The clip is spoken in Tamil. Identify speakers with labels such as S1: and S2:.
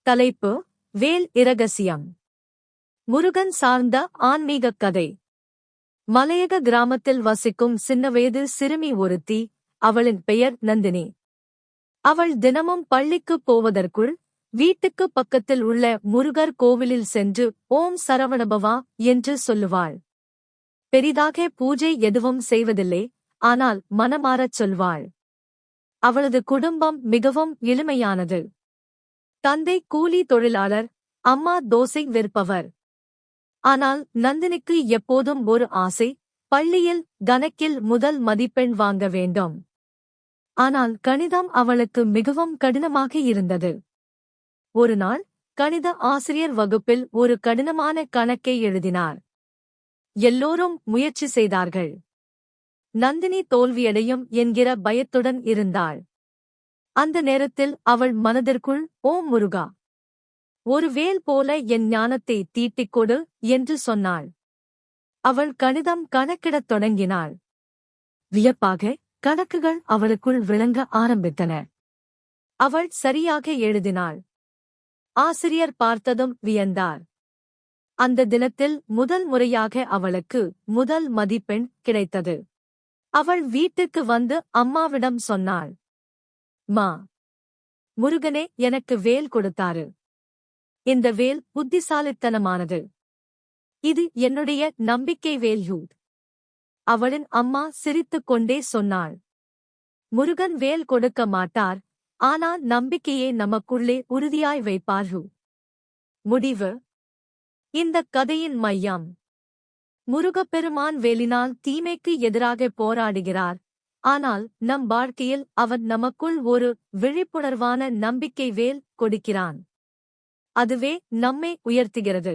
S1: தலைப்பு: வேல் இரகசியம். முருகன் சார்ந்த ஆன்மீகக் கதை. மலையக கிராமத்தில் வசிக்கும் சின்னவயது சிறுமி ஒருத்தி. அவளின் பெயர் நந்தினி. அவள் தினமும் பள்ளிக்குப் போவதற்குள் வீட்டுக்கு பக்கத்தில் உள்ள முருகர் கோவிலில் சென்று ஓம் சரவணபவா என்று சொல்லுவாள். பெரிதாக பூஜை எதுவும் செய்வதில்லை, ஆனால் மனமாரச் சொல்வாள். அவளது குடும்பம் மிகவும் எளிமையானது. தந்தை கூலி தொழிலாளர், அம்மா தோசை விற்பவர். ஆனால் நந்தினிக்கு எப்போதும் ஒரு ஆசை: பள்ளியில் கணக்கில் முதல் மதிப்பெண் வாங்க வேண்டும். ஆனால் கணிதம் அவளுக்கு மிகவும் கடினமாக இருந்தது. ஒருநாள் கணித ஆசிரியர் வகுப்பில் ஒரு கடினமான கணக்கை எழுதினார். எல்லோரும் முயற்சி செய்தார்கள். நந்தினி தோல்வியடையும் என்கிற பயத்துடன் இருந்தாள். அந்த நேரத்தில் அவள் மனதிற்குள், ஓம் முருகா, ஒரு வேல் போல என் ஞானத்தை தீட்டிக் கொடு என்று சொன்னாள். அவள் கணிதம் கணக்கிடத் தொடங்கினாள். வியப்பாக கணக்குகள் அவளுக்குள் விளங்க ஆரம்பித்தன. அவள் சரியாக எழுதினாள். ஆசிரியர் பார்த்ததும் வியந்தார். அந்த தினத்தில் முதல் முறையாக அவளுக்கு முதல் மதிப்பெண் கிடைத்தது. அவள் வீட்டுக்கு வந்து அம்மாவிடம் சொன்னாள். மா, முருகனே எனக்கு வேல் கொடுத்தாரு. இந்த வேல் புத்திசாலித்தனமானது. இது என்னுடைய நம்பிக்கை வேல். அவளின் அம்மா சிரித்துக் கொண்டே சொன்னாள். முருகன் வேல் கொடுக்க மாட்டார், ஆனால் நம்பிக்கையே நமக்குள்ளே உறுதியாய் வைப்பார். முடிவு. இந்தக் கதையின் மையம்: முருகப்பெருமான் வேலினால் தீமைக்கு எதிராக போராடுகிறார், ஆனால் நம் வாழ்க்கையில் அவன் நமக்குள் ஒரு விழிப்புணர்வான நம்பிக்கை வேல் கொடுக்கிறான். அதுவே நம்மை உயர்த்துகிறது.